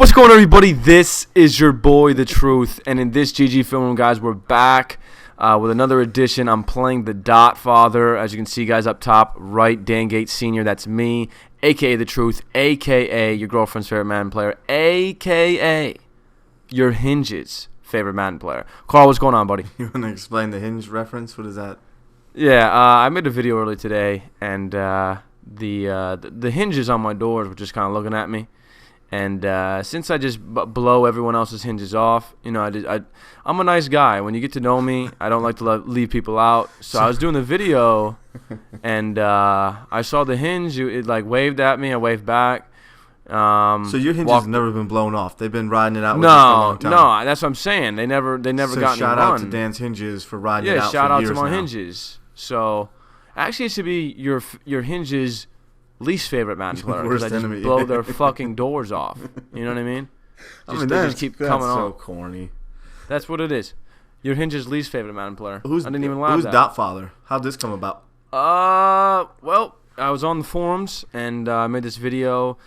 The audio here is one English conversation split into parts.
What's going on, everybody? This is your boy, The Truth, and in this GG Film Room, guys, we're back with another edition. I'm playing the Dot Father, as you can see, guys, up top, right, Dan Gates Sr., that's me, a.k.a. The Truth, a.k.a. your girlfriend's favorite Madden player, a.k.a. your Hinge's favorite Madden player. Carl, what's going on, buddy? You want to explain the Hinge reference? What is that? Yeah, I made a video earlier today, and the hinges on my doors were just kind of looking at me. And since I just blow everyone else's hinges off, you know, I'm a nice guy. When you get to know me, I don't like to leave people out. So I was doing the video, and I saw the hinge. It like waved at me. I waved back. So your hinges have never been blown off. They've been riding it out with you for a long time. No, that's what I'm saying. They never so got shout me out run. to Dan's hinges for riding it out shout for out years to my now. hinges. So actually, it should be your hinges' least favorite Madden player, because I just blow their fucking doors off. You know what I mean? They just keep coming on. That's so corny. That's what it is. Your Hinge's least favorite Madden player. I didn't even laugh. Who's Dot Father? How'd this come about? Well, I was on the forums and I made this video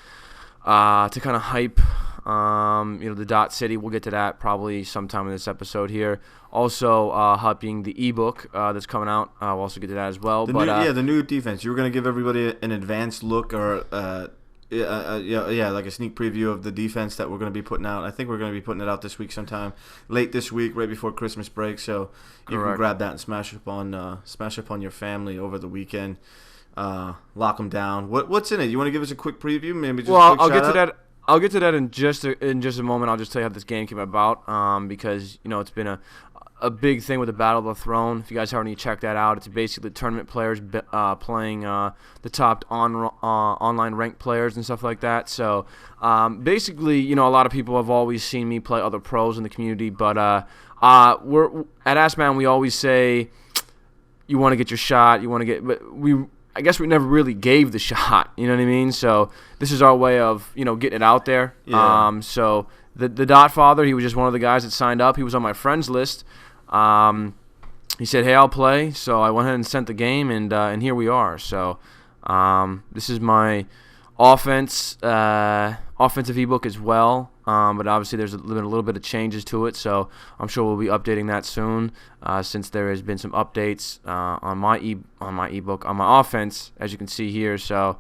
to kind of hype, the Dot City. We'll get to that probably sometime in this episode here. Also, hyping the ebook that's coming out. We'll also get to that as well. The new defense. You were going to give everybody an advanced look or like a sneak preview of the defense that we're going to be putting out. I think we're going to be putting it out this week sometime, late this week, right before Christmas break. So you can grab that and smash up on your family over the weekend. Lock them down. What's in it? You want to give us a quick preview? Maybe just I'll get to that. I'll get to that in just a moment. I'll just tell you how this game came about, because it's been a big thing with the Battle of the Throne. If you guys haven't checked that out, it's basically tournament players playing the top online ranked players and stuff like that. So basically, a lot of people have always seen me play other pros in the community, but we're at Assman. We always say you want to get your shot. You want to get, but I guess we never really gave the shot. You know what I mean? So this is our way of getting it out there. Yeah. So the Dot Father, he was just one of the guys that signed up. He was on my friends list. He said, "Hey, I'll play." So I went ahead and sent the game, and here we are. So this is my offensive ebook as well. But obviously there's been a little bit of changes to it, so I'm sure we'll be updating that soon. Since there has been some updates on my ebook on my offense, as you can see here. So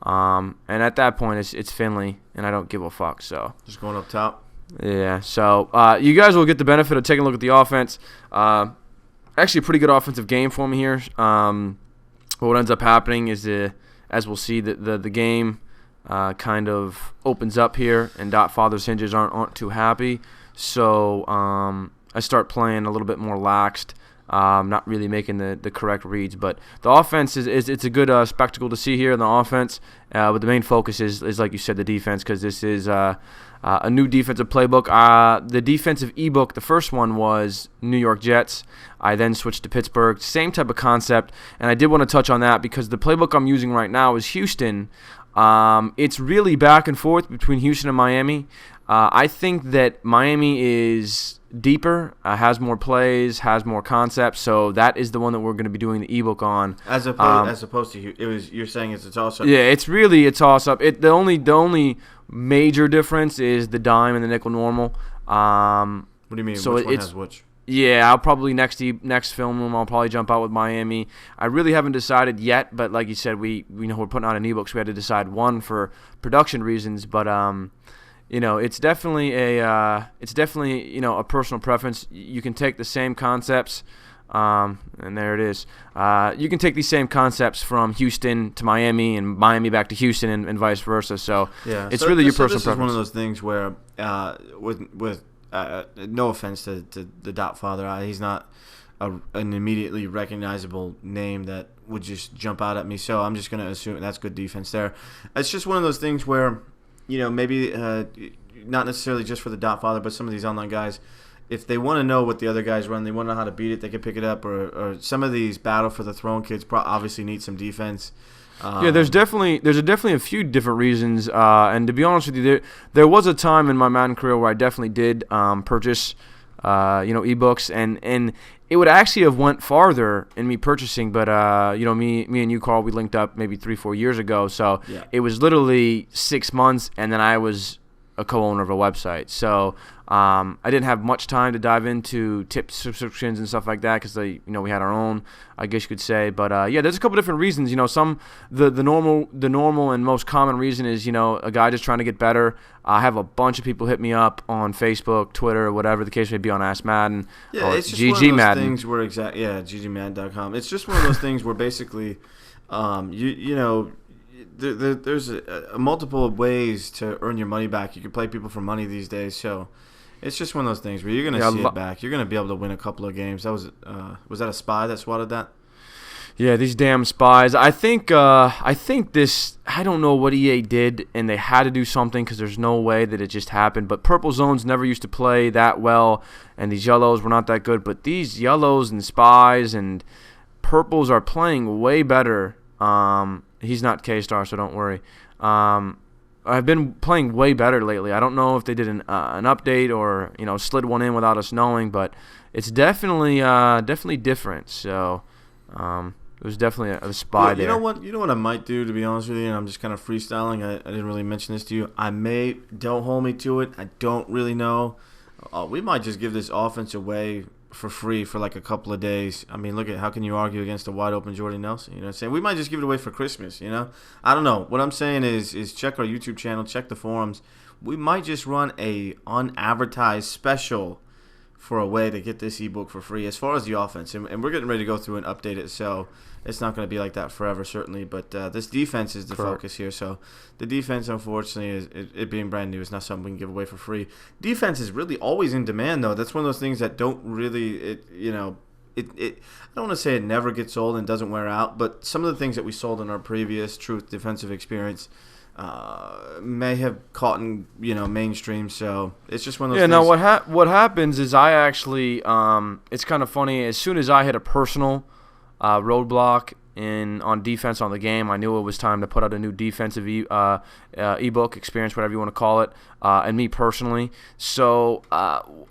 and at that point it's Finley, and I don't give a fuck. So just going up top. Yeah, so you guys will get the benefit of taking a look at the offense. Actually, a pretty good offensive game for me here. What ends up happening is, as we'll see, the game kind of opens up here, and Dot Father's hinges aren't too happy. So I start playing a little bit more laxed. Not really making the correct reads, but the offense it's a good spectacle to see here in the offense. But the main focus is like you said, the defense, because this is a new defensive playbook. The defensive ebook, the first one was New York Jets. I then switched to Pittsburgh. Same type of concept, and I did want to touch on that because the playbook I'm using right now is Houston. It's really back and forth between Houston and Miami. I think that Miami is deeper, has more plays, has more concepts, so that is the one that we're going to be doing the ebook on. As opposed to you're saying it's a toss-up. Yeah, it's really a toss-up. The only major difference is the dime and the nickel normal. What do you mean? So which one has which? Yeah, I'll probably next film room I'll probably jump out with Miami. I really haven't decided yet, but like you said, we we're putting out an ebook, so we had to decide one for production reasons, but it's definitely a personal preference. You can take the same concepts, and there it is. You can take these same concepts from Houston to Miami and Miami back to Houston and vice versa. So yeah, it's really your personal preference. This is one of those things where, with no offense to the Dot Father, he's not an immediately recognizable name that would just jump out at me. So I'm just going to assume that's good defense there. It's just one of those things where, maybe not necessarily just for the Dot Father, but some of these online guys, if they want to know what the other guys run, they want to know how to beat it, they can pick it up. Or some of these Battle for the Throne kids obviously need some defense. There's definitely a few different reasons. And to be honest with you, there was a time in my Madden career where I definitely did purchase ebooks, and it would actually have went farther in me purchasing, but me and you, Carl, we linked up maybe 3-4 years ago, so yeah. It was literally 6 months, and then I was a co-owner of a website. So I didn't have much time to dive into tip subscriptions and stuff like that because we had our own, I guess you could say. But yeah, there's a couple different reasons. The normal and most common reason is a guy just trying to get better. I have a bunch of people hit me up on Facebook, Twitter, whatever the case may be, on Ask Madden. Yeah, it's just GG one of those Madden. things where ggmadden.com. It's just one of those things where basically, there's a multiple ways to earn your money back. You can play people for money these days, so it's just one of those things where you're going to see it back. You're going to be able to win a couple of games. That was that a spy that swatted that? Yeah, these damn spies. I think this. I don't know what EA did, and they had to do something because there's no way that it just happened. But purple zones never used to play that well, and these yellows were not that good. But these yellows and spies and purples are playing way better. He's not K-Star, so don't worry. I've been playing way better lately. I don't know if they did an update or slid one in without us knowing, but it's definitely different. So it was definitely a spy there. You know what I might do, to be honest with you, and I'm just kind of freestyling. I didn't really mention this to you. Don't hold me to it. I don't really know. We might just give this offense away for free for like a couple of days. I mean, look at how can you argue against a wide open Jordy Nelson? You know what I'm saying? We might just give it away for Christmas, I don't know. What I'm saying is check our YouTube channel, check the forums. We might just run a unadvertised special for a way to get this ebook for free as far as the offense. And we're getting ready to go through and update it, so it's not going to be like that forever, certainly. But this defense is the focus here. So the defense, unfortunately, it being brand new, is not something we can give away for free. Defense is really always in demand, though. That's one of those things that don't really, I don't want to say it never gets old and doesn't wear out, but some of the things that we sold in our previous Truth defensive experience may have caught in mainstream, so it's just one of those things. Now what happens is I actually it's kind of funny, as soon as I hit a personal roadblock on defense on the game, I knew it was time to put out a new defensive ebook experience, whatever you want to call it, and me personally. So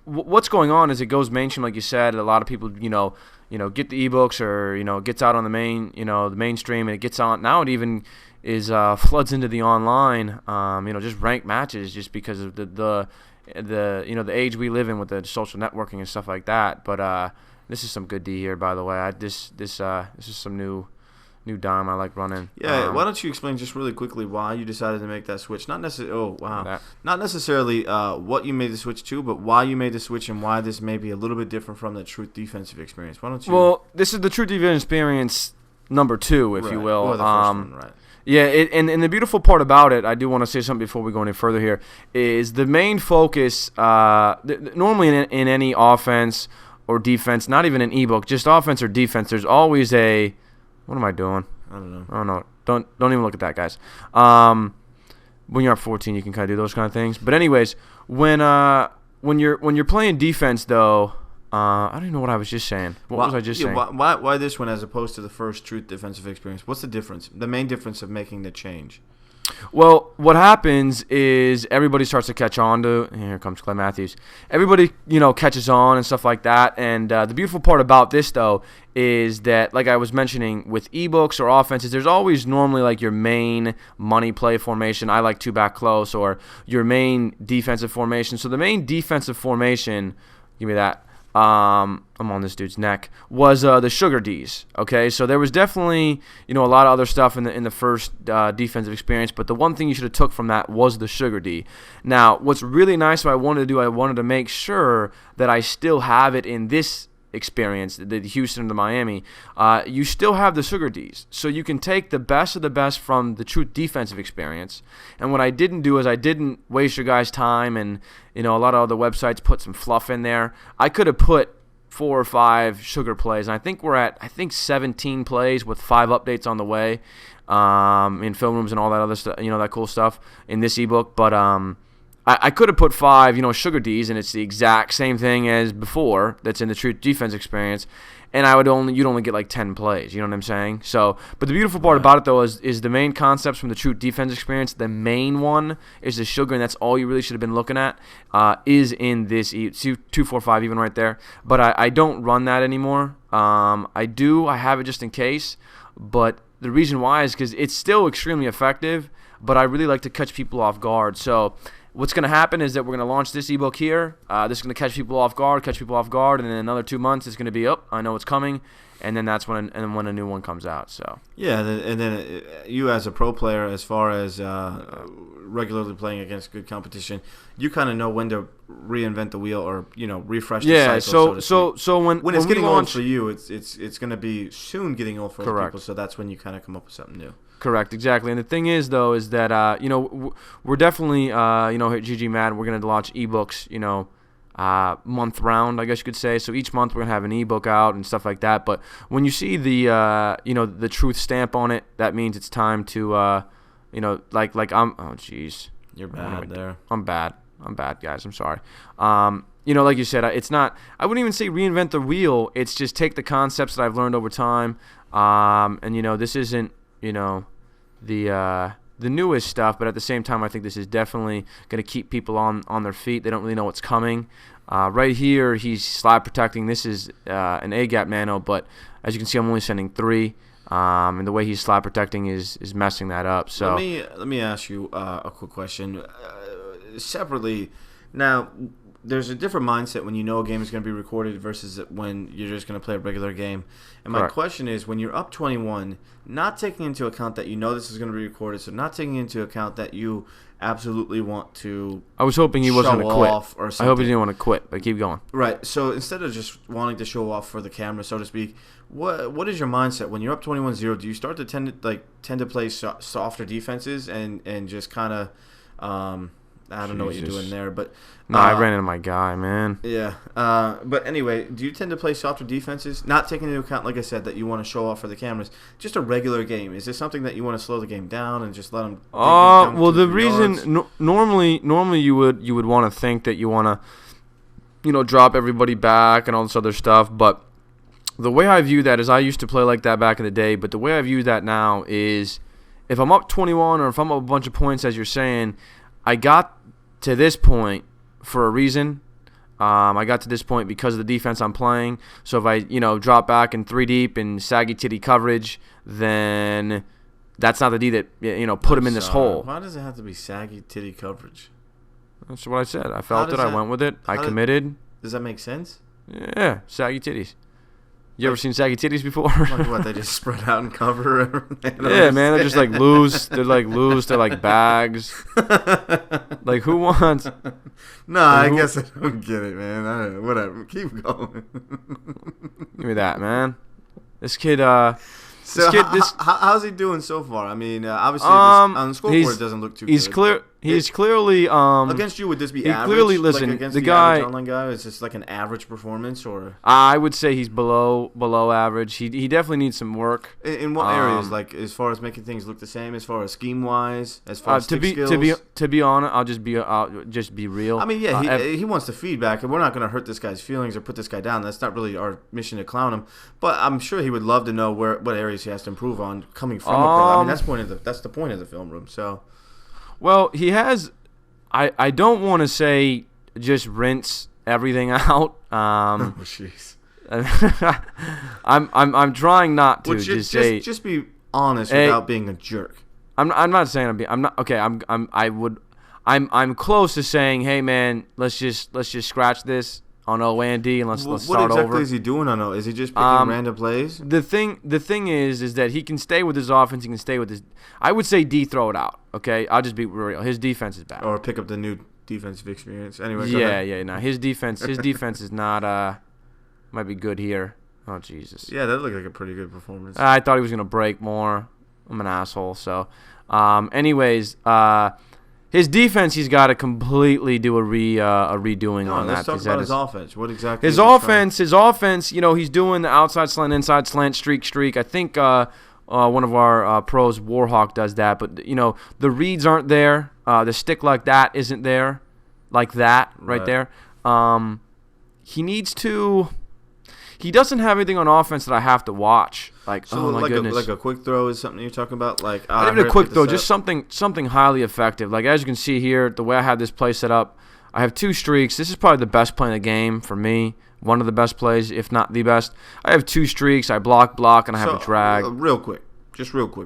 what's going on is it goes mainstream, like you said. A lot of people get the ebooks, or it gets out on the mainstream, and it gets on. Now it even is floods into the online, just ranked matches, just because of the age we live in with the social networking and stuff like that. But this is some good D here, by the way. This is some new dime I like running. Yeah, why don't you explain just really quickly why you decided to make that switch? Not necessarily what you made the switch to, but why you made the switch and why this may be a little bit different from the Truth defensive experience. Why don't you? Well, this is the Truth defensive experience number 2, if you will. Or the first one, right. Yeah, and the beautiful part about it, I do want to say something before we go any further here, is the main focus, normally in any offense or defense, not even an ebook, just offense or defense, there's always a, what am I doing? I don't know. I don't know. Don't even look at that, guys. When you're at 14, you can kind of do those kind of things. But anyways, when you're playing defense, though, I don't even know what I was just saying. What was I just saying? Why this one as opposed to the first Truth defensive experience? What's the difference? The main difference of making the change? Well, what happens is everybody starts to catch on to, here comes Clay Matthews. Everybody, catches on and stuff like that. And the beautiful part about this, though, is that, like I was mentioning, with ebooks or offenses, there's always normally like your main money play formation. I like 2 back close, or your main defensive formation. So the main defensive formation, give me that. I'm on this dude's neck, was the Sugar D's. Okay, so there was definitely a lot of other stuff in the first defensive experience, but the one thing you should have took from that was the Sugar D. Now, what's really nice, what I wanted to make sure that I still have it in this experience, the Houston to Miami. You still have the Sugar D's, so you can take the best of the best from the Truth defensive experience. And what I didn't do is I didn't waste your guys' time, and a lot of other websites put some fluff in there. I could have put 4 or 5 Sugar plays, and I think we're at 17 plays with 5 updates on the way, in film rooms and all that other stuff, that cool stuff in this ebook. But I could have put 5, Sugar D's, and it's the exact same thing as before that's in the Truth defense experience, and you'd only get like 10 plays. You know what I'm saying? So, but the beautiful part about it, though, is the main concepts from the Truth defense experience. The main one is the Sugar, and that's all you really should have been looking at. Is in this 245 even right there. But I don't run that anymore. I have it just in case, but the reason why is because it's still extremely effective, but I really like to catch people off guard. So what's going to happen is that we're going to launch this ebook here. This is going to catch people off guard, and then another 2 months it's going to be, I know it's coming, and then that's when a new one comes out. So yeah, and then you as a pro player, as far as regularly playing against good competition, you kind of know when to reinvent the wheel or refresh the cycle. So when it's getting launch, old for you, it's going to be soon getting old for other people. So that's when you kind of come up with something new. Correct, exactly. And the thing is, though, is that we're definitely here at GG Madden, we're going to launch ebooks, month round, I guess you could say. So each month we're going to have an ebook out and stuff like that. But when you see the truth stamp on it, that means it's time to like I'm. Oh, jeez, you're bad there. I'm bad, guys. I'm sorry. Like you said, it's not. I wouldn't even say reinvent the wheel. It's just take the concepts that I've learned over time. And this isn't the newest stuff, but at the same time, I think this is definitely going to keep people on their feet. They don't really know what's coming. Right here, he's slide protecting. This is an A-gap nano, but as you can see, I'm only sending 3. And the way he's slide protecting is messing that up. So let me ask you a quick question. Separately, now there's a different mindset when you know a game is going to be recorded versus when you're just going to play a regular game. And my question is, when you're up 21, not taking into account that this is going to be recorded, so not taking into account that you absolutely want to. I was hoping he wasn't going to quit. Or something. I hope he didn't want to quit, but keep going. Right. So instead of just wanting to show off for the camera, so to speak, what is your mindset when you're up 21-0? Do you start to tend to play softer defenses and just kind of I don't know what you're doing there, but no, I ran into my guy, man. Yeah, but anyway, do you tend to play softer defenses, not taking into account, like I said, that you want to show off for the cameras? Just a regular game. Is this something that you want to slow the game down and just let them? Well, the reason normally you would want to think that you want to, drop everybody back and all this other stuff, but the way I view that is I used to play like that back in the day, but the way I view that now is if I'm up 21 or if I'm up a bunch of points, as you're saying, I got to this point for a reason. I got to this point because of the defense I'm playing. So if I, drop back in 3 deep in saggy titty coverage, then that's not the D that, put him in this hole. Why does it have to be saggy titty coverage? That's what I said. I felt it. I went with it. I committed. Does that make sense? Yeah, saggy titties. You ever seen saggy titties before? Like what, they just spread out and cover everything? Yeah, man, they're just like loose. They're like loose. They're like bags. Like who wants? No, I guess I don't get it, man. I don't know. Whatever. Keep going. Give me that, man. This kid. How's he doing so far? I mean, obviously on the scoreboard it doesn't look too good. He's clearly against you. Would this be average? Clearly, listen, like against the average online guy, is this like an average performance or? I would say he's below average. He definitely needs some work. In what areas? Like as far as making things look the same, as far as scheme wise, as far as skills? To be honest, I'll just be real. I mean, yeah, he wants the feedback, and we're not going to hurt this guy's feelings or put this guy down. That's not really our mission to clown him. But I'm sure he would love to know what areas he has to improve on coming from a pro. I mean, that's the point of the film room. So, well, he has. I don't want to say just rinse everything out. Oh, jeez. I'm trying not to. Well, just be honest without being a jerk. I'm not saying I'm not okay. I'm close to saying, hey man, let's just scratch this on O and D and let's start over. What exactly is he doing on O? Is he just picking random plays? The thing is that he can stay with his offense. He can stay with his. I would say D, throw it out. Okay, I'll just be real. His defense is bad. Or pick up the new defensive experience. Anyway. Yeah. No, his defense is not. Might be good here. Oh Jesus. Yeah, that looked like a pretty good performance. I thought he was gonna break more. I'm an asshole. So, anyways, his defense, he's got to completely do a redoing on that. Let's talk about his offense. What exactly? His offense. He's doing the outside slant, inside slant, streak. I think one of our pros, Warhawk, does that. But the reads aren't there. The stick like that isn't there, like that right there. He needs to. He doesn't have anything on offense that I have to watch. Oh my goodness! Like a quick throw is something you're talking about. Like not even a quick throw, just something highly effective. Like as you can see here, the way I have this play set up, I have 2 streaks. This is probably the best play in the game for me. One of the best plays, if not the best. I have 2 streaks. I block, and I have a drag. Real quick.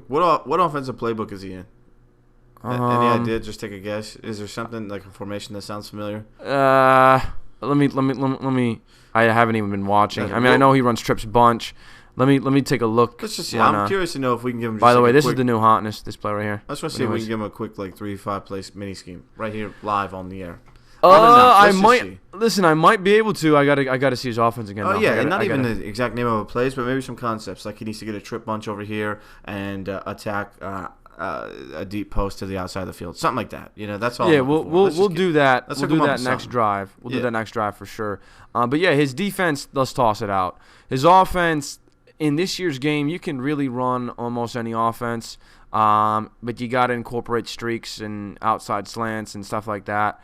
What offensive playbook is he in? Any idea? Just take a guess. Is there something like a formation that sounds familiar? Let me. I haven't even been watching. I mean, I know he runs trips a bunch. Let me take a look. Let's just see. I'm curious to know if we can give him. By the way, this is the new hotness. This play right here. I just want to see if we can give him a quick 3-5 play mini scheme right here live on the air. I might listen. I might be able to. I gotta see his offense again. Oh yeah, and not even the exact name of a plays, but maybe some concepts. Like he needs to get a trip bunch over here and attack a deep post to the outside of the field, something like that. That's all. Yeah, we'll do that. We'll do that next drive. We'll do that next drive for sure. But yeah, his defense. Let's toss it out. His offense in this year's game, you can really run almost any offense, but you got to incorporate streaks and outside slants and stuff like that.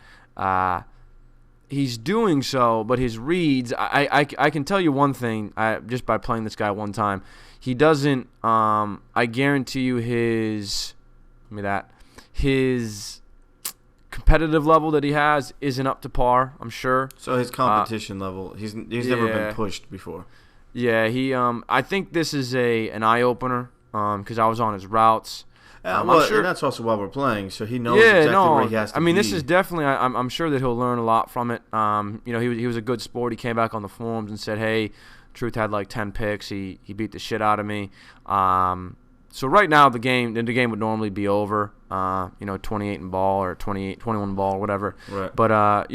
He's doing so, but his reads, I can tell you one thing, just by playing this guy one time, he doesn't, I guarantee you his competitive level that he has isn't up to par, I'm sure. So his competition level, he's never been pushed before. Yeah, I think this is an eye-opener, because I was on his routes. Well, sure. And that's also why we're playing, so he knows exactly where he has to be. I mean, this is definitely. I'm sure that he'll learn a lot from it. He was a good sport. He came back on the forums and said, "Hey, Truth had like 10 picks. He beat the shit out of me." So right now the game would normally be over. 28 in ball or 21 ball or whatever. Right. But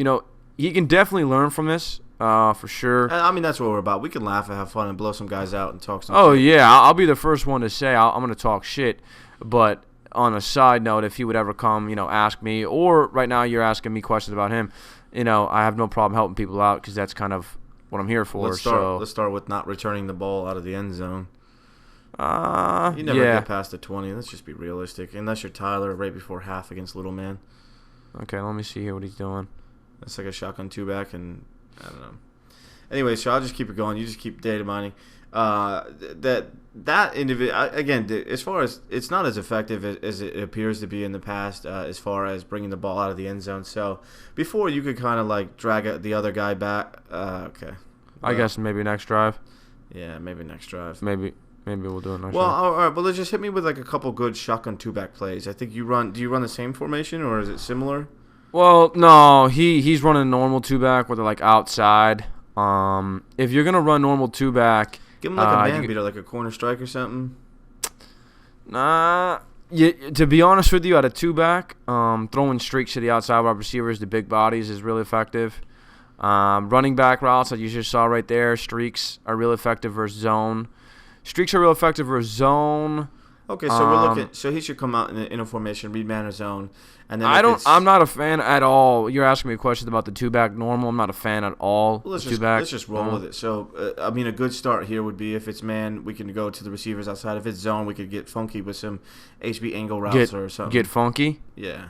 he can definitely learn from this. For sure. I mean, that's what we're about. We can laugh and have fun and blow some guys out and talk some shit. Yeah, I'll be the first one to say I'm going to talk shit. But on a side note, if he would ever come, ask me, or right now you're asking me questions about him, I have no problem helping people out because that's kind of what I'm here for. Let's start with not returning the ball out of the end zone. You never get past the 20. Let's just be realistic. Unless you're Tyler right before half against Little Man. Okay, let me see here what he's doing. It's like a shotgun two-back, and I don't know. Anyway, so I'll just keep it going. You just keep data mining. That individual, again, as far as it's not as effective as it appears to be in the past, as far as bringing the ball out of the end zone. So before you could kind of like drag the other guy back. Okay. I guess maybe next drive. Yeah, maybe next drive. Maybe we'll do it next drive. Well, all right, but let's just hit me with like a couple good shotgun two-back plays. I think do you run the same formation or is it similar? Well, no, he's running normal two-back where they're like outside. If you're gonna run normal two-back, give him like a man beater, like a corner strike or something. Nah. To be honest with you, at a two-back, throwing streaks to the outside wide receivers, the big bodies, is really effective. Running back routes, like you just saw right there, streaks are real effective versus zone. Streaks are real effective versus zone. Okay, so we're looking. So he should come out in a formation, read man or zone, and then I'm not a fan at all. You're asking me questions about the two-back normal. I'm not a fan at all. Well, let's just roll with it. So I mean, a good start here would be if it's man, we can go to the receivers outside. If it's zone, we could get funky with some HB angle routes or something. Get funky. Yeah.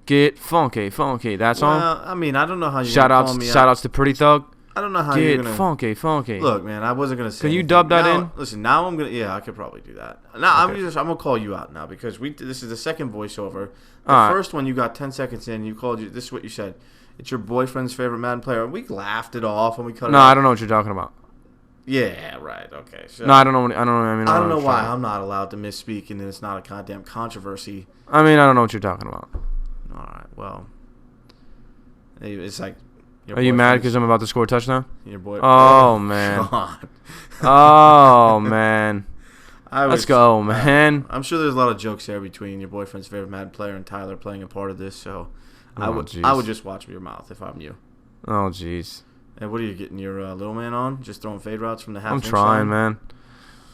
Get funky. That's on. Well, I mean, I don't know how you shout outs to Pretty Thug. I don't know how you're gonna get funky. Look, man, I wasn't gonna say. Can you dub that in? Listen, now I'm gonna. Yeah, I could probably do that. Now okay. I'm gonna call you out now because this is the second voiceover. The first one you got 10 seconds in. You called you. This is what you said. It's your boyfriend's favorite Madden player. We laughed it off and we cut it. No, I don't know what you're talking about. Yeah, right. Okay. So, no, I don't know. I don't know why I'm not allowed to misspeak and it's not a goddamn controversy. I mean, I don't know what you're talking about. All right. Well, it's like. Are you mad because I'm about to score a touchdown? Your boy. Oh man. God. Oh man. Let's go, man. I'm sure there's a lot of jokes there between your boyfriend's favorite Madden player and Tyler playing a part of this. So, I would just watch your mouth if I'm you. Oh jeez. And what are you getting your little man on? Just throwing fade routes from the half. I'm trying, man.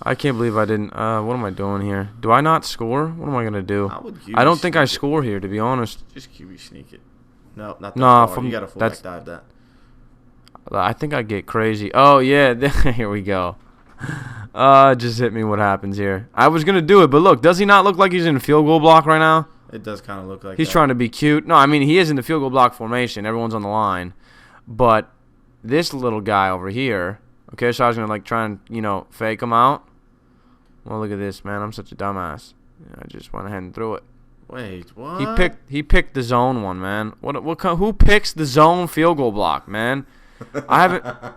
I can't believe I didn't. What am I doing here? Do I not score? What am I gonna do? I don't think I score here, to be honest. Just QB sneak it. No, not that far. You got a fullback dive that. I think I get crazy. Oh, yeah. Here we go. Just hit me what happens here. I was going to do it, but look. Does he not look like he's in a field goal block right now? It does kind of look like he's trying to be cute. No, I mean, he is in the field goal block formation. Everyone's on the line. But this little guy over here. Okay, so I was going to, like, try and, fake him out. Well, look at this, man. I'm such a dumbass. I just went ahead and threw it. Wait, what? He picked the zone one, man. Who picks the zone field goal block, man? I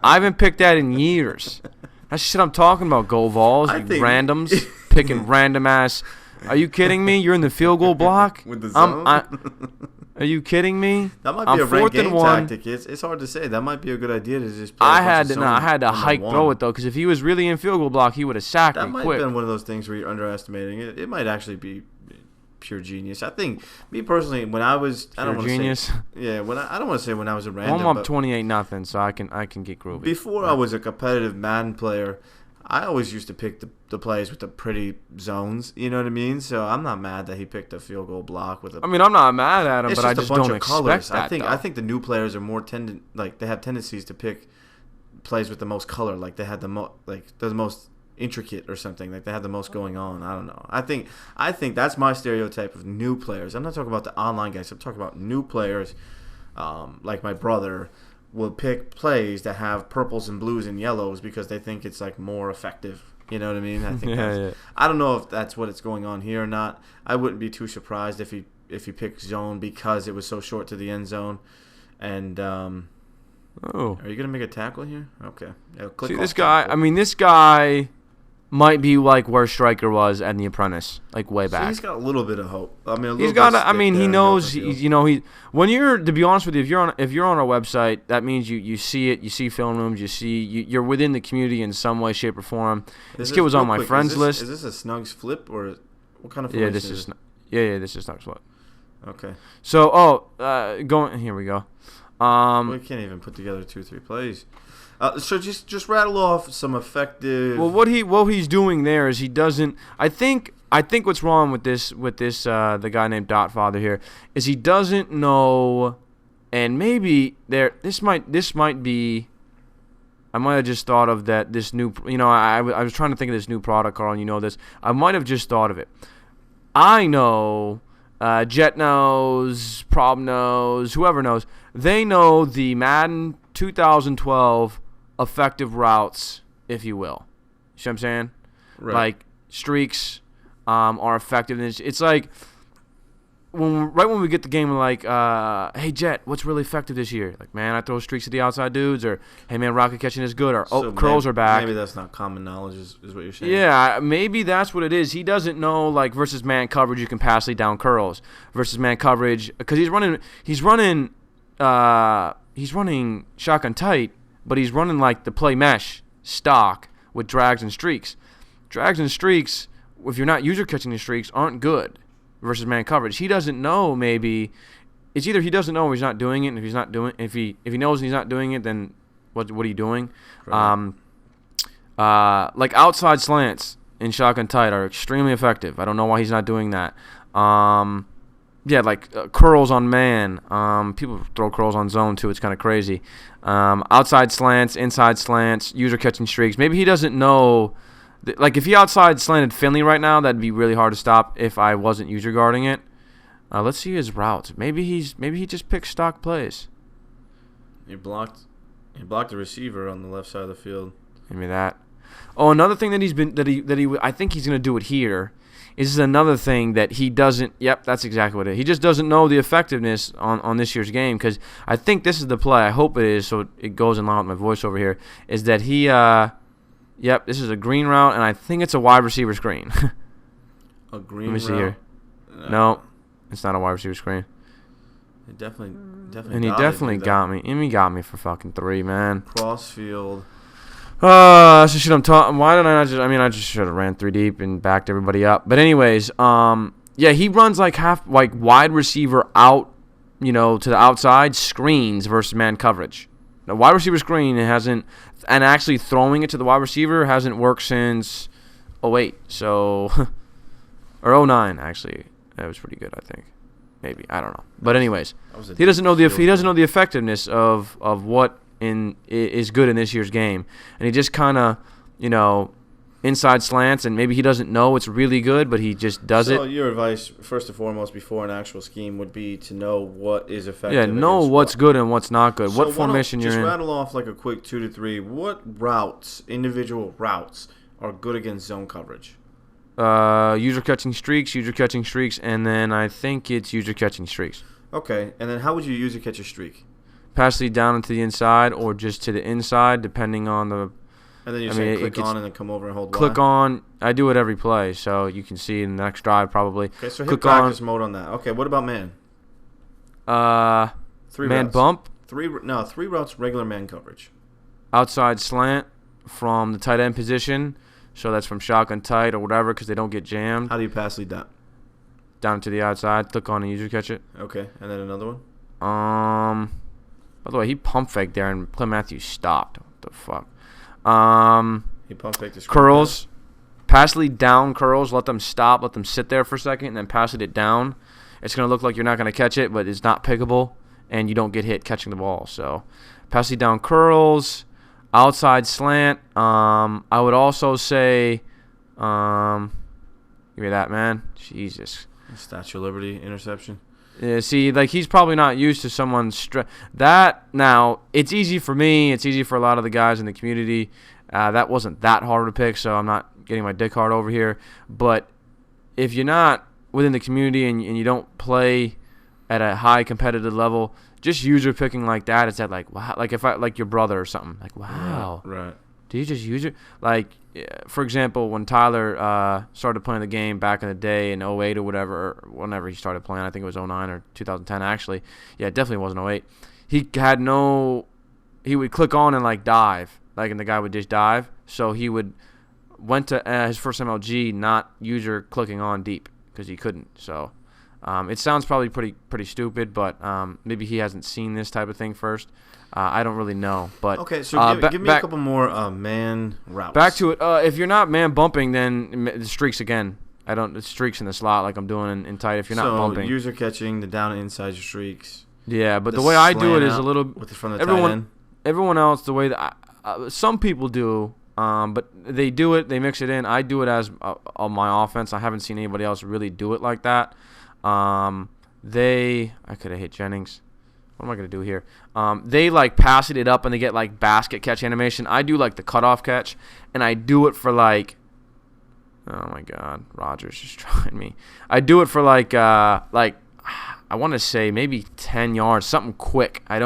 haven't picked that in years. That's shit I'm talking about, Go Vols. Randoms picking random ass Are you kidding me? You're in the field goal block with the zone. Are you kidding me? That might be a ranked game tactic. It's hard to say. That might be a good idea to just. Play I had to hike throw it though, because if he was really in field goal block, he would have sacked me quick. That might have been one of those things where you're underestimating it. It might actually be pure genius. I think, me personally, when I was I don't want to say I don't want to say when I was a random. I'm up 28-0, so I can get groovy. Before I was a competitive Madden player, I always used to pick the plays with the pretty zones. You know what I mean? So I'm not mad that he picked a field goal block with a. I mean, I'm not mad at him, but I just don't expect that. I think the new players are more they have tendencies to pick plays with the most color, like they had the most intricate or something, like they had the most going on. I don't know. I think that's my stereotype of new players. I'm not talking about the online guys. I'm talking about new players, like my brother will pick plays that have purples and blues and yellows because they think it's like more effective. You know what I mean? I think I don't know if that's what it's going on here or not. I wouldn't be too surprised if he picked zone because it was so short to the end zone. And are you gonna make a tackle here? Okay. Yeah, see this guy. Tackle. I mean, this guy might be like where Stryker was at The Apprentice, like way back. So he's got a little bit of hope. I mean, he's got. He knows. When you're, to be honest with you, if you're on our website, that means you see it. You see film rooms. You're within the community in some way, shape, or form. This kid was on my friends list. Is this a Snugs flip or what kind of? Yeah, this is. This is Snugs flip. Okay. So, going here we go. We can't even put together 2-3 plays. So just rattle off some effective. Well, what he's doing there is he doesn't. I think what's wrong with this the guy named Dotfather here is he doesn't know, and maybe this might be. I might have just thought of that this new. I was trying to think of this new product, Carl, and you know this. I might have just thought of it. I know. Jet knows, Prob knows, whoever knows. They know the Madden 2012 effective routes, if you will. You see what I'm saying? Right. Like, streaks are effective. And it's like, right when we get the game, we're like, hey, Jet, what's really effective this year? Like, man, I throw streaks to the outside dudes, or, hey, man, rocket catching is good, or, curls are back. Maybe that's not common knowledge is what you're saying. Yeah, maybe that's what it is. He doesn't know, like, versus man coverage, you can pass lead down curls. Versus man coverage, because he's running shotgun tight, but he's running, like, the play mesh stock with drags and streaks. Drags and streaks, if you're not user catching the streaks, aren't good. Versus man coverage, he doesn't know. Maybe it's either he doesn't know or he's not doing it. And if he knows and he's not doing it, then what are you doing? Right. Like outside slants in shotgun tight are extremely effective. I don't know why he's not doing that. Curls on man. People throw curls on zone too. It's kind of crazy. Outside slants, inside slants, user catching streaks. Maybe he doesn't know. Like, if he outside slanted Finley right now, that'd be really hard to stop if I wasn't user guarding it. Let's see his routes. Maybe he just picks stock plays. He blocked the receiver on the left side of the field. Maybe that. Oh, another thing that I think he's gonna do it here. Is another thing that he doesn't. Yep, that's exactly what it is. He just doesn't know the effectiveness on this year's game, because I think this is the play. I hope it is, so it goes in line with my voiceover here. Is that he? Yep, this is a green route, and I think it's a wide receiver screen. A green route? Let me see here. No, it's not a wide receiver screen. It definitely. And he definitely got me. And he got me for fucking 3, man. Crossfield. That's the shit I'm talking. Why didn't I just? I mean, I just should have ran 3 deep and backed everybody up. But anyways, he runs like wide receiver out, to the outside screens versus man coverage. The wide receiver screen hasn't, and actually throwing it to the wide receiver hasn't worked since 2008. So, or 2009 actually. That was pretty good, I think. Maybe, I don't know. But anyways, he doesn't know the effectiveness of what is good in this year's game, and he just kind of, inside slants, and maybe he doesn't know it's really good, but he just does it. So your advice, first and foremost, before an actual scheme, would be to know what is effective. Yeah, know what's good and what's not good. So what formation you're in. Just rattle off like a quick 2 to 3. What individual routes, are good against zone coverage? User catching streaks, and then I think it's user catching streaks. Okay, and then how would you user catch a streak? Pass lead down into the inside or just to the inside, depending on the. And then you say click on and then come over and hold click Y? on. I do it every play, so you can see in the next drive probably. Okay, so hit click practice mode on that. Okay, what about man? Three man routes. bump. Three routes regular man coverage. Outside slant from the tight end position. So that's from shotgun tight or whatever because they don't get jammed. How do you pass lead that? Down to the outside. Click on and user catch it. Okay, and then another one? By the way, he pump faked there and Clint Matthews stopped. What the fuck? He pump faked his curls. Pass lead down curls. Let them stop. Let them sit there for a second and then pass it down. It's going to look like you're not going to catch it, but it's not pickable and you don't get hit catching the ball. So pass lead down curls. Outside slant. I would also say, give me that, man. Jesus. Statue of Liberty interception. Yeah, see, like he's probably not used to someone that. Now it's easy for me. It's easy for a lot of the guys in the community. That wasn't that hard to pick, so I'm not getting my dick hard over here. But if you're not within the community and you don't play at a high competitive level, just user picking like that, it's at like wow, like if I like your brother or something, like wow, right. Do you just use it? Like, for example, when Tyler started playing the game back in the day in 08 or whatever, or whenever he started playing, I think it was 09 or 2010 actually. Yeah, it definitely wasn't 08. He would click on and like dive, like, and the guy would just dive. So he went to his first MLG not user clicking on deep because he couldn't. So it sounds probably pretty stupid, but maybe he hasn't seen this type of thing first. I don't really know, but okay. So give me a couple more man routes. Back to it. If you're not man bumping, then the streaks again. It streaks in the slot like I'm doing in tight. If you're not bumping, so user catching the down and inside your streaks. Yeah, but the way I do it is a little. With the front of the tight end. Everyone else, the way that some people do, but they do it. They mix it in. I do it as on my offense. I haven't seen anybody else really do it like that. I could have hit Jennings. What am I going to do here? They like pass it up and they get like basket catch animation. I do like the cutoff catch, and I do it for like, oh my God, Rogers just trying me. I do it for like I want to say maybe 10 yards, something quick. I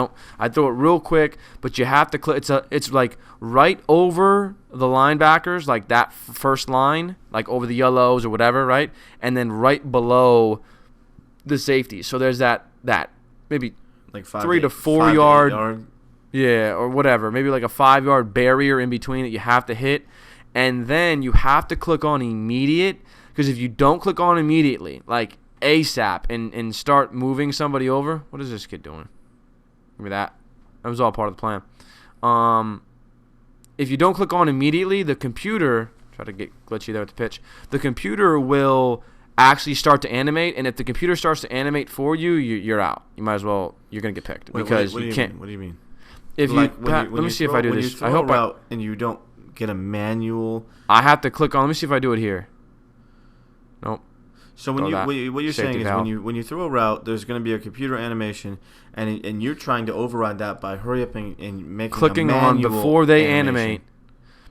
throw it real quick, but you have to click. It's like right over the linebackers, like that first line, like over the yellows or whatever, right? And then right below the safety. So there's that maybe like 3 to 4 yard, yeah, or whatever. Maybe like a 5 yard barrier in between that you have to hit, and then you have to click on immediate, because if you don't click on immediately, like ASAP, and start moving somebody over, what is this kid doing? Give me that. That was all part of the plan. If you don't click on immediately, the computer try to get glitchy there with the pitch. The computer will actually start to animate, and if the computer starts to animate for you, you're out. You might as well. You're gonna get picked because you can't. What do you mean? If like you let me see if I do this. I hope and you don't get a manual. I have to click on. Let me see if I do it here. Nope. So what you're saying is when you throw a route, there's going to be a computer animation, and you're trying to override that by hurry up and making clicking a on manual before they animation. animate.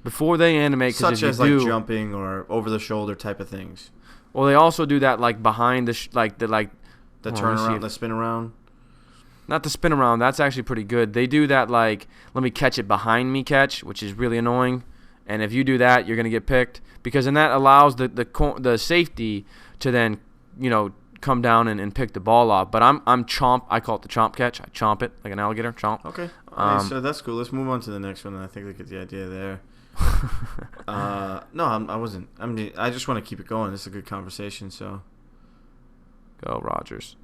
Before they animate, such as like jumping or over the shoulder type of things. Well, they also do that like behind the the turn around, the spin around. Not the spin around. That's actually pretty good. They do that like let me catch it behind me catch, which is really annoying. And if you do that, you're gonna get picked because then that allows the safety to then come down and pick the ball off. But I'm chomp. I call it the chomp catch. I chomp it like an alligator. Chomp. Okay. So that's cool. Let's move on to the next one. I think we get the idea there. No, I wasn't. I just want to keep it going. This is a good conversation. So, go Rogers.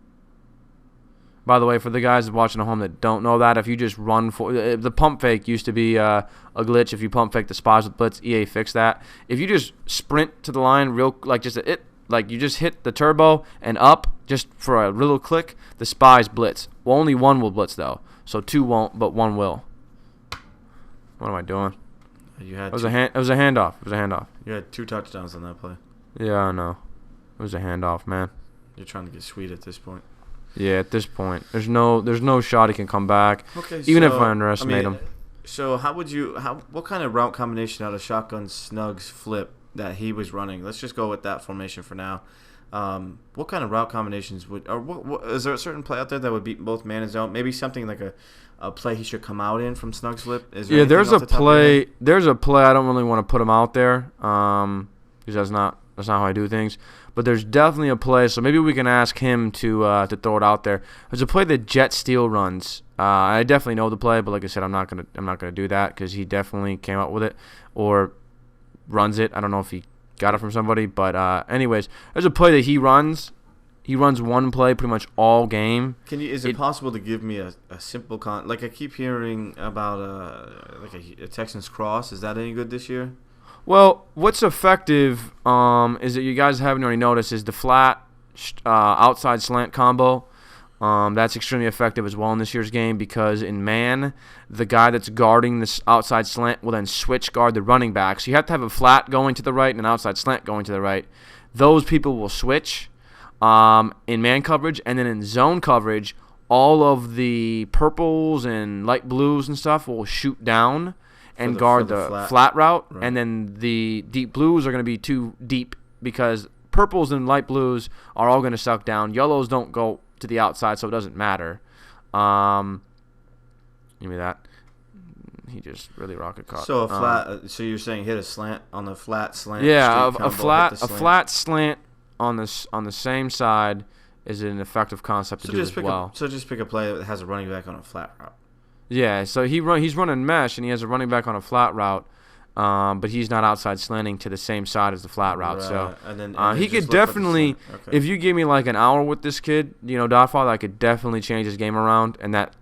By the way, for the guys watching at home that don't know that, if you just run for the pump fake used to be a glitch. If you pump fake the spies with blitz, EA fixed that. If you just sprint to the line you just hit the turbo and up just for a little click, the spies blitz. Well, only one will blitz though, so 2 won't, but 1 will. What am I doing? It was a handoff. It was a handoff. You had 2 touchdowns on that play. Yeah, I know. It was a handoff, man. You're trying to get sweet at this point. Yeah, at this point, there's no shot he can come back. Okay, even if I underestimate him. So what kind of route combination out of shotgun snugs flip that he was running? Let's just go with that formation for now. What kind of route combinations what is there a certain play out there that would beat both man and zone? Maybe something like a play he should come out in from snug slip. Is there there's a play. There's a play. I don't really want to put him out there because that's not how I do things. But there's definitely a play. So maybe we can ask him to throw it out there. There's a play that Jet Steele runs. I definitely know the play, but like I said, I'm not gonna do that because he definitely came up with it or runs it. I don't know if he got it from somebody, but anyways, there's a play that he runs. He runs one play pretty much all game. Is it possible to give me a simple like I keep hearing about like a Texans cross? Is that any good this year? Well, what's effective is that you guys haven't already noticed is the flat outside slant combo. That's extremely effective as well in this year's game because in man, the guy that's guarding this outside slant will then switch guard the running back. So you have to have a flat going to the right and an outside slant going to the right. Those people will switch in man coverage, and then in zone coverage, all of the purples and light blues and stuff will shoot down and guard the flat route, right. And then the deep blues are going to be too deep because purples and light blues are all going to suck down. Yellows don't go to the outside, so it doesn't matter. Give me that. He just really rocket caught. So a flat. So you're saying hit a slant on the flat slant? Yeah, a flat slant on the same side is an effective concept to do as well. So just pick a play that has a running back on a flat route. Yeah, so he's running mesh and he has a running back on a flat route. But he's not outside slanting to the same side as the flat route. Right. So and then he could definitely, if you give me like an hour with this kid, Dotfather, I could definitely change his game around. And that,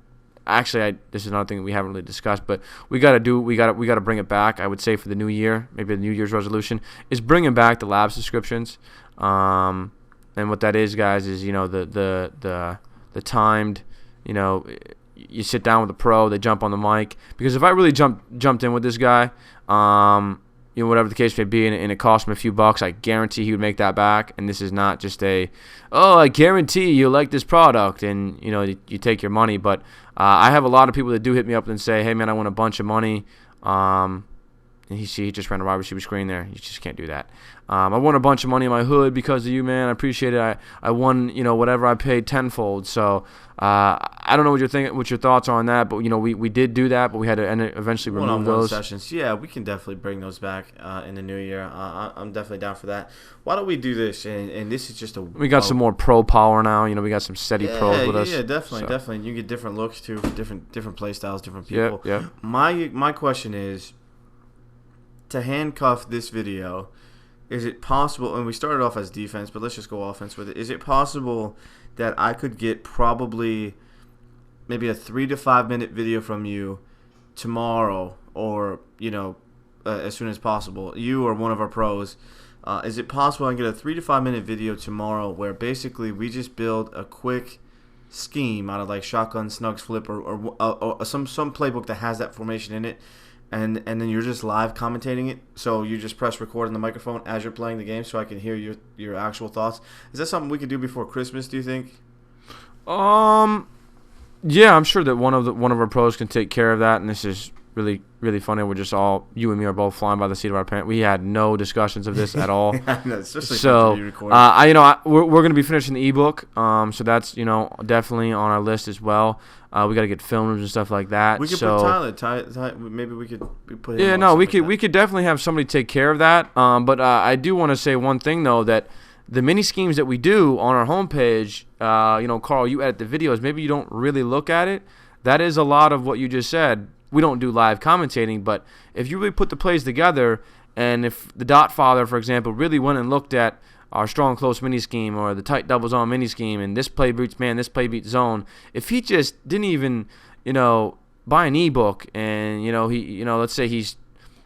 actually, this is another thing that we haven't really discussed, but we got to bring it back. I would say for the new year, maybe the New Year's resolution is bringing back the lab subscriptions. And what that is, guys, is the timed, you sit down with a pro, they jump on the mic. Because if I really jumped in with this guy, whatever the case may be, and it cost him a few bucks, I guarantee he would make that back. And this is not just I guarantee you like this product, and you take your money. But I have a lot of people that do hit me up and say, hey man, I want a bunch of money. And he just ran a wide receiver screen there. You just can't do that. I won a bunch of money in my hood because of you, man. I appreciate it. I won, whatever I paid tenfold. So I don't know what your thoughts are on that, but we did do that, but we had to eventually remove those sessions. Yeah, we can definitely bring those back in the new year. I'm definitely down for that. Why don't we do this? And this is just we got some more pro power now. We got some steady pros with us. Yeah, definitely. You get different looks too, different play styles, different people. Yeah. My question is, to handcuff this video, is it possible, and we started off as defense, but let's just go offense with it. Is it possible that I could get probably maybe a 3 to 5 minute video from you tomorrow, or as soon as possible, you or one of our pros? Is it possible I can get a 3 to 5 minute video tomorrow where basically we just build a quick scheme out of like shotgun, snugs, flip, or some playbook that has that formation in it? And then you're just live commentating it, so you just press record on the microphone as you're playing the game, so I can hear your actual thoughts. Is that something we could do before Christmas, do you think? Yeah, I'm sure that one of our pros can take care of that, and this is really, really funny. We're just you and me are both flying by the seat of our pants. We had no discussions of this at all. No, especially so, we're going to be finishing the ebook, so that's, definitely on our list as well. We got to get film rooms and stuff like that. We could put Tyler. Maybe we could put him. Yeah, no, we could definitely have somebody take care of that. But I do want to say one thing though, that the mini schemes that we do on our homepage, Carl, you edit the videos. Maybe you don't really look at it. That is a lot of what you just said. We don't do live commentating, but if you really put the plays together, and if the Dotfather, for example, really went and looked at our strong close mini scheme or the tight double zone mini scheme, and this play beats man, this play beats zone, if he just didn't even, buy an ebook, and he, let's say he's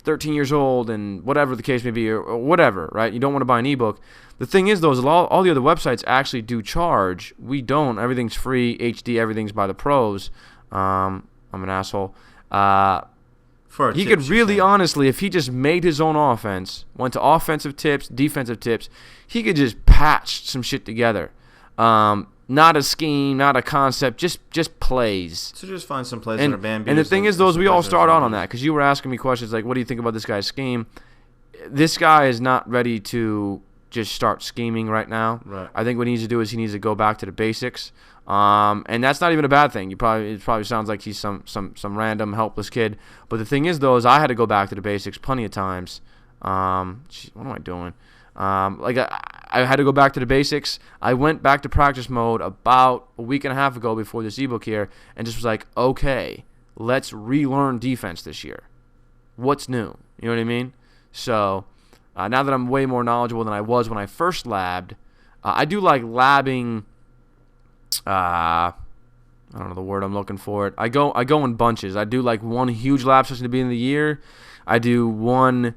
13 years old and whatever the case may be, or whatever, right? You don't want to buy an ebook. The thing is, though, is all the other websites actually do charge. We don't. Everything's free, HD, everything's by the pros. I'm an asshole. He could really, honestly, if he just made his own offense, went to offensive tips, defensive tips, he could just patch some shit together. Not a scheme, not a concept, just plays. So just find some plays that are band. And the thing is, though, we all start out on that, because you were asking me questions like, what do you think about this guy's scheme? This guy is not ready to just start scheming right now. Right. I think what he needs to do is he needs to go back to the basics. And that's not even a bad thing. It probably sounds like he's some random helpless kid. But the thing is, though, is I had to go back to the basics plenty of times. What am I doing? I had to go back to the basics. I went back to practice mode about a week and a half ago before this ebook here, and just was like, okay, let's relearn defense this year. What's new? You know what I mean? So now that I'm way more knowledgeable than I was when I first labbed, I do like labbing. I don't know the word I'm looking for. It. I go in bunches. I do like one huge lab session at the beginning of the year. I do one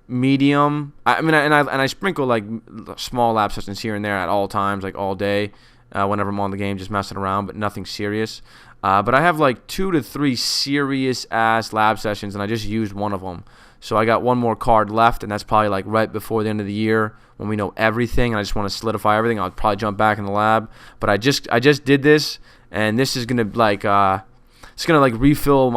medium. I sprinkle like small lab sessions here and there at all times, like all day, whenever I'm on the game, just messing around, but nothing serious. But I have like 2 to 3 serious ass lab sessions, and I just used one of them. So I got one more card left, and that's probably like right before the end of the year when we know everything, and I just want to solidify everything. I'll probably jump back in the lab. But I just did this, and this is gonna refill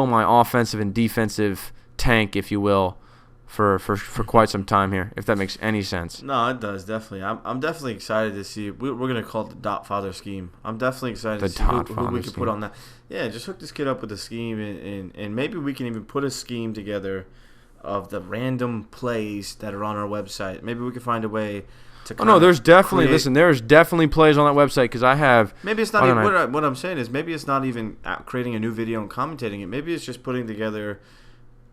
my offensive and defensive tank, if you will, for quite some time here, if that makes any sense. No, it does, definitely. I'm definitely excited to see. We're going to call it the Dot Father scheme. I'm definitely excited to see who we can put on that. Yeah, just hook this kid up with a scheme, and maybe we can even put a scheme together of the random plays that are on our website. Maybe we can find a way to there's definitely there's definitely plays on that website, because I have. Maybe it's not even, what I'm saying is maybe it's not even creating a new video and commentating it. Maybe it's just putting together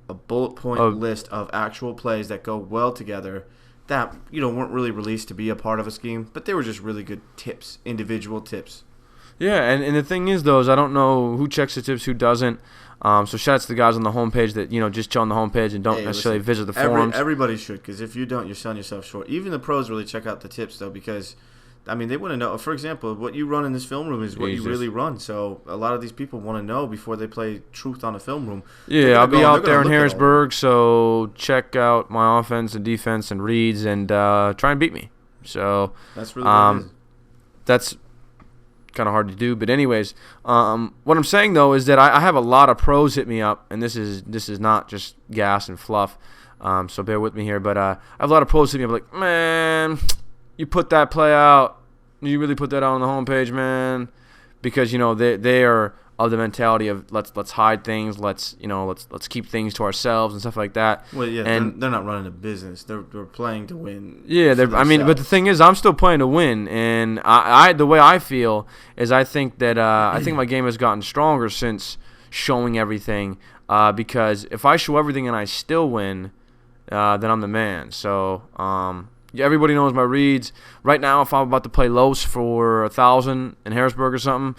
a bullet point list of actual plays that go well together that weren't really released to be a part of a scheme, but they were just really good tips, individual tips. Yeah, and the thing is, though, is I don't know who checks the tips, who doesn't. So shout out to the guys on the homepage that just chill on the homepage and don't necessarily visit the forums. Everybody should, because if you don't, you're selling yourself short. Even the pros really check out the tips, though, because they want to know. For example, what you run in this film room is what you really run. So a lot of these people want to know before they play truth on a film room. Yeah, I'll be out there in Harrisburg, so check out my offense and defense and reads and try and beat me. So that's really what it is. That's kind of hard to do, but anyways, what I'm saying though is that I have a lot of pros hit me up, and this is not just gas and fluff. So bear with me here, but I have a lot of pros hit me up like, man, you put that play out. You really put that out on the homepage, man, because they are of the mentality of let's hide things, let's keep things to ourselves and stuff like that. Well, yeah, and they're not running a business; they're playing to win. Yeah, but the thing is, I'm still playing to win, and I the way I feel is I think that I think my game has gotten stronger since showing everything. Because if I show everything and I still win, then I'm the man. So everybody knows my reads. Right now, if I'm about to play Los for 1,000 in Harrisburg or something,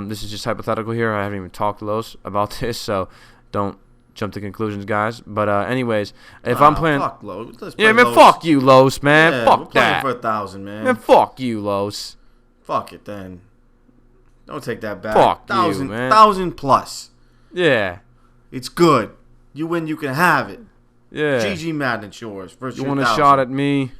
this is just hypothetical here. I haven't even talked to Los about this, so don't jump to conclusions, guys. But anyways, if I'm playing, fuck Los. Man, fuck you, Los, man. Yeah, fuck we're playing that for 1,000, man. Man, fuck you, Los. Fuck it then. Don't take that back. Fuck you, man. 1,000 plus. Yeah, it's good. You win, you can have it. Yeah. GG Madden, it's yours. You want a shot at me?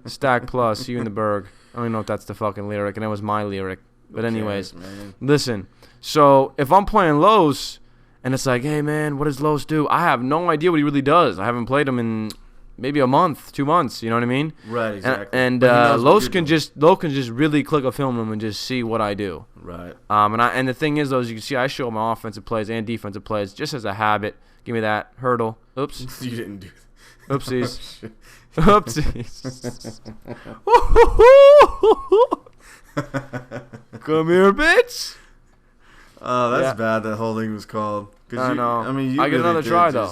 Stack plus, you in the Berg. I don't even know if that's the fucking lyric, and it was my lyric. But anyways, listen. So if I'm playing Los, and it's like, hey man, what does Los do? I have no idea what he really does. I haven't played him in maybe a month, 2 months. You know what I mean? Right, exactly. And Los can just really click a film room and just see what I do. Right. And the thing is, though, as you can see, I show my offensive plays and defensive plays just as a habit. Give me that hurdle. Oops. You didn't do that. Oopsies. Oopsies. Come here, bitch. Oh, that's bad that holding was called. I know. I mean, I get another try, though.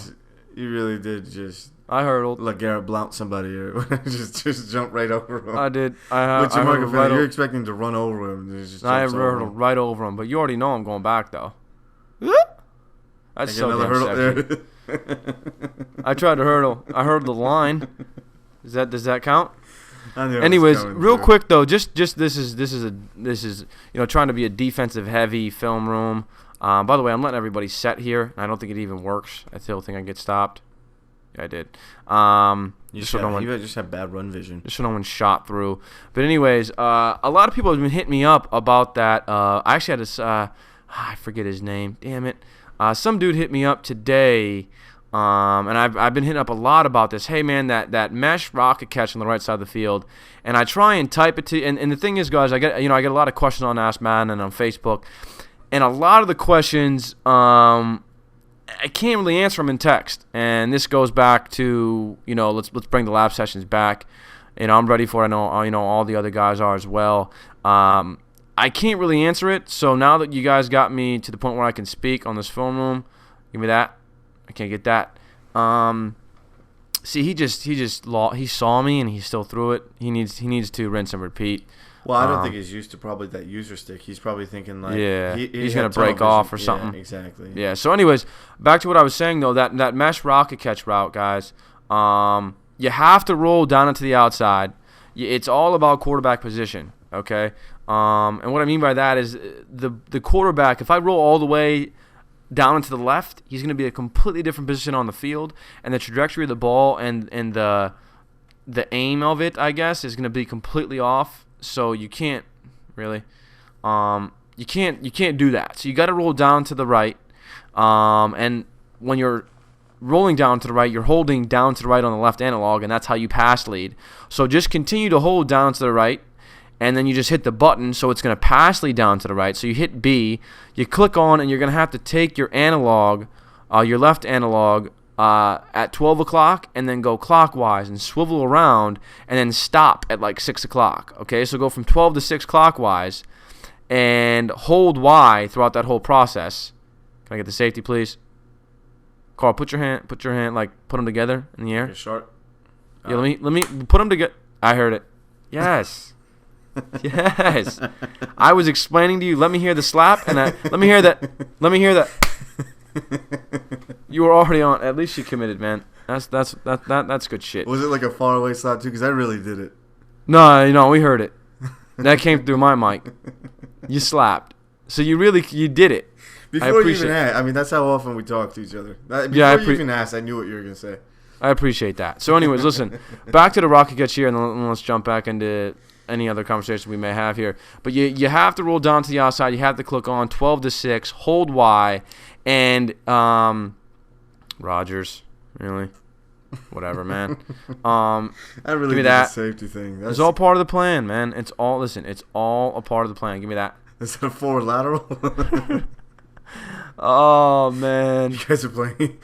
You really did just... I hurdled. Like Garrett Blount somebody or just jump right over him. I did. You're expecting to run over him. I hurdled right over him, but you already know I'm going back, though. That's so damn sexy. I tried to hurdle. I hurdled the line. Does that count? Anyways, real quick though, just this is trying to be a defensive heavy film room. By the way, I'm letting everybody set here. I don't think it even works. I still think I get stopped. Yeah, I did. You just have bad run vision. Just so no one shot through. But anyways, a lot of people have been hitting me up about that. I actually had this. I forget his name. Damn it. Some dude hit me up today And I've been hitting up a lot about this. Hey man, that mesh rocket catch on the right side of the field, and I try and type it to. And the thing is, guys, I get a lot of questions on Ask Madden and on Facebook, and a lot of the questions I can't really answer them in text. And this goes back to let's bring the lab sessions back. I'm ready for it. I know all the other guys are as well. I can't really answer it. So now that you guys got me to the point where I can speak on this film room, give me that. I can't get that. See, he saw me and he still threw it. He needs to rinse and repeat. Well, I don't think he's used to probably that user stick. He's probably thinking like he's gonna break off or something. Yeah, exactly. Yeah. So, anyways, back to what I was saying though. That mesh rocket catch route, guys. You have to roll down into the outside. It's all about quarterback position. Okay. And what I mean by that is the quarterback. If I roll all the way down and to the left, he's going to be a completely different position on the field, and the trajectory of the ball and the aim of it, I guess, is going to be completely off. So you can't really, you can't do that. So you got to roll down to the right, and when you're rolling down to the right, you're holding down to the right on the left analog, and that's how you pass lead. So just continue to hold down to the right. And then you just hit the button, so it's going to pass lead down to the right. So you hit B, you click on, and you're going to have to take your analog, your left analog, at 12 o'clock, and then go clockwise and swivel around, and then stop at like 6 o'clock. Okay, so go from 12 to 6 clockwise, and hold Y throughout that whole process. Can I get the safety, please? Carl, put your hand, like put them together in the air. Okay, short. Yeah, let me put them together. I heard it. Yes. Yes, I was explaining to you. Let me hear the slap, and let me hear that. Let me hear that. You were already on. At least you committed, man. That's good shit. Was it like a faraway slap too? Because I really did it. No, we heard it. That came through my mic. You slapped, so you did it. Before you even asked, I mean, that's how often we talk to each other. Before you even asked, I knew what you were gonna say. I appreciate that. So, anyways, listen, back to the rocket catch here, and then let's jump back into any other conversation we may have here. But you have to roll down to the outside. You have to click on 12 to 6, hold Y, and Rogers, really? Whatever, man. I really give me did that. The safety thing. It's all part of the plan, man. It's all a part of the plan. Give me that. Is that a forward lateral? Oh, man. You guys are playing.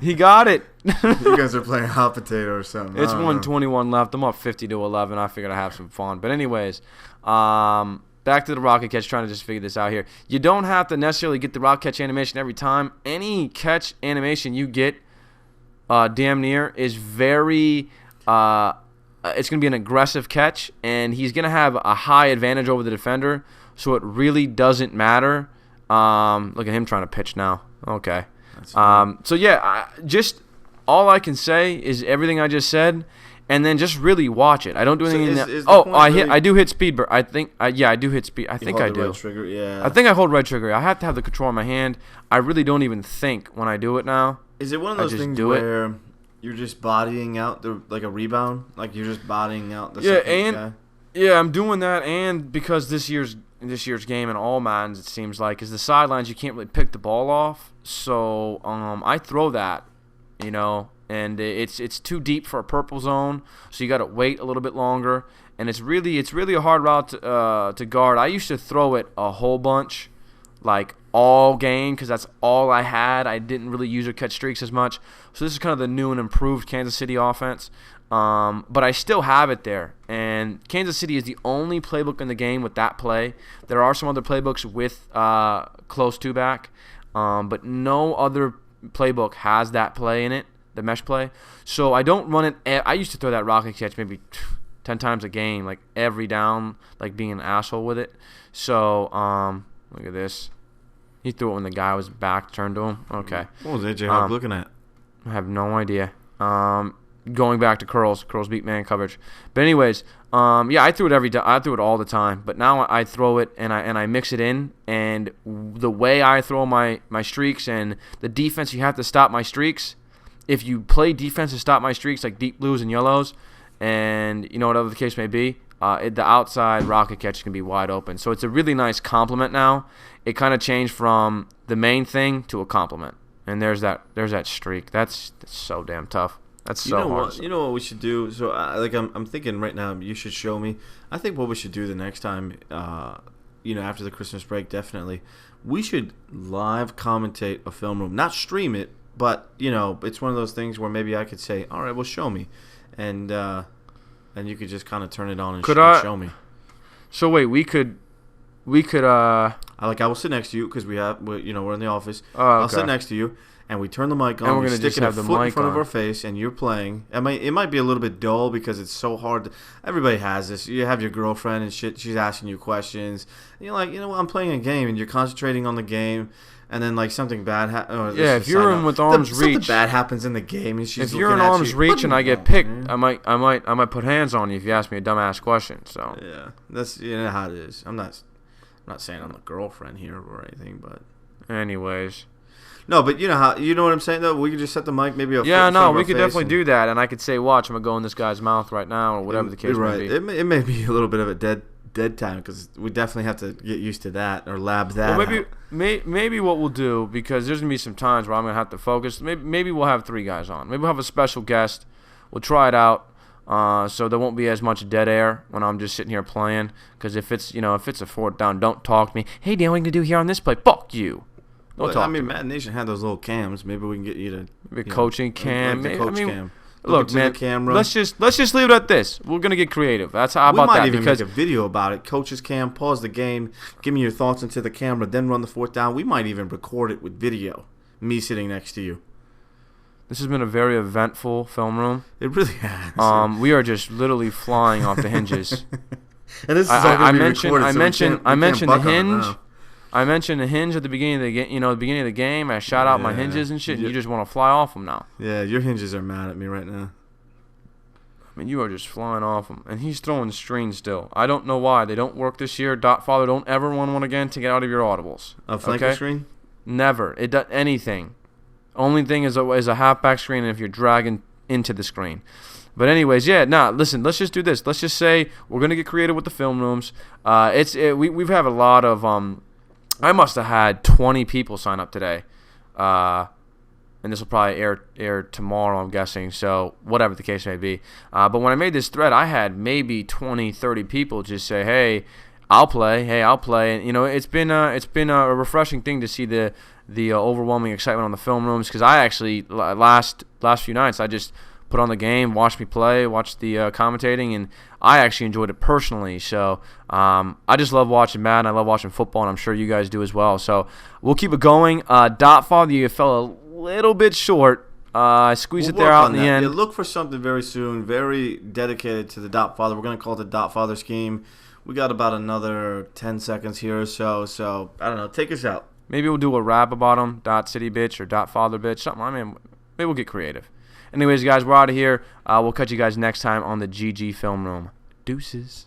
He got it. You guys are playing hot potato or something. It's 1:21 left. I'm up 50-11. I figured I'd have some fun. But anyways, back to the rocket catch. Trying to just figure this out here. You don't have to necessarily get the rocket catch animation every time. Any catch animation you get, damn near, is very. It's going to be an aggressive catch, and he's going to have a high advantage over the defender. So it really doesn't matter. Look at him trying to pitch now. Okay. So yeah, just all I can say is everything I just said, and then just really watch it. I don't do anything. I do hit speed. I think. I do hit speed. I think I do. Right trigger, yeah. I think I hold right trigger. I have to have the control in my hand. I really don't even think when I do it now. Is it one of those things where you're just bodying out like a rebound, like you're just bodying out the second guy? Yeah, I'm doing that, and because this year's game in all Maddens, it seems like, is the sidelines, you can't really pick the ball off. So I throw that, and it's too deep for a purple zone, so you got to wait a little bit longer. And it's really a hard route to guard. I used to throw it a whole bunch, like all game, because that's all I had. I didn't really use or catch streaks as much. So this is kind of the new and improved Kansas City offense. But I still have it there, and Kansas City is the only playbook in the game with that play. There are some other playbooks with close to back, but no other playbook has that play in it, the mesh play. So I don't run it. I used to throw that rocket catch maybe 10 times a game, like every down, like being an asshole with it. So look at this. He threw it when the guy was back turned to him. Okay. What was AJ Hawk looking at? I have no idea. Going back to curls beat man coverage. But anyways, I threw it I threw it all the time. But now I throw it and I mix it in. And the way I throw my streaks and the defense, you have to stop my streaks. If you play defense to stop my streaks, like deep blues and yellows, and whatever the case may be, the outside rocket catch can be wide open. So it's a really nice compliment now. It kind of changed from the main thing to a compliment. and there's that streak. That's so damn tough. That's so hard. You know what we should do? So I'm thinking right now. You should show me. I think what we should do the next time, after the Christmas break, definitely, we should live commentate a film room. Not stream it, but it's one of those things where maybe I could say, all right, well, show me, and you could just kind of turn it on and show me. So wait, we could. I will sit next to you because we're in the office. Oh, okay. I'll sit next to you. And we turn the mic on. And we're gonna stick just have a the foot in mic front on of our face, and you're playing. It might be a little bit dull because it's so hard. Everybody has this. You have your girlfriend and shit. She's asking you questions. And you're like, I'm playing a game, and you're concentrating on the game. And then like something bad happens. Yeah, if you're in with arm's reach, something bad happens in the game, and she's if you're in arm's reach and I get picked, I might put hands on you if you ask me a dumbass question. So yeah, that's how it is. I'm not saying I'm a girlfriend here or anything, but anyways. No, but you know what I'm saying though. We could just set the mic maybe. We could definitely do that, and I could say, "Watch, I'm gonna go in this guy's mouth right now," or whatever the case may be. It may be a little bit of a dead time because we definitely have to get used to that or lab that. Well, maybe what we'll do, because there's gonna be some times where I'm gonna have to focus. Maybe we'll have 3 guys on. Maybe we'll have a special guest. We'll try it out. So there won't be as much dead air when I'm just sitting here playing. Because if it's a 4th down, don't talk to me. Hey Dan, what are you gonna do here on this play? Fuck you. Madden Nation had those little cams. Maybe we can get you to maybe coaching cam. Cam. Look, man. Let's just leave it at this. We're gonna get creative. That's how about that. We might even make a video about it. Coach's cam. Pause the game. Give me your thoughts into the camera. Then run the 4th down. We might even record it with video. Me sitting next to you. This has been a very eventful film room. It really has. We are just literally flying off the hinges. And this is all gonna be recorded, I mentioned the hinge. Now. I mentioned the hinge at the beginning of the game. The beginning of the game. I shout out my hinges and shit, and you just want to fly off them now. Yeah, your hinges are mad at me right now. I mean, you are just flying off them, and he's throwing screens still. I don't know why they don't work this year. Father, don't ever run one again to get out of your audibles. A flanker screen? Never. It does anything. Only thing is a halfback screen, and if you're dragging into the screen. But anyways, listen, let's just do this. Let's just say we're gonna get creative with the film rooms. We've had a lot of I must have had 20 people sign up today, and this will probably air tomorrow, I'm guessing. So whatever the case may be. But when I made this thread, I had maybe 20, 30 people just say, "Hey, I'll play. Hey, I'll play." And it's been a refreshing thing to see the overwhelming excitement on the film rooms, because I actually last few nights I just put on the game, watched me play, watched the commentating, and I actually enjoyed it personally. So I just love watching Madden. I love watching football, and I'm sure you guys do as well. So we'll keep it going. Father, you fell a little bit short. I squeezed it there out in the end. Yeah, look for something very soon. Very dedicated to the Father. We're going to call it the Father scheme. We got about another 10 seconds here or so. So I don't know. Take us out. Maybe we'll do a rap about them. City bitch or Father bitch. Something. I mean, maybe we'll get creative. Anyways, guys, we're out of here. We'll catch you guys next time on the GG Film Room. Deuces.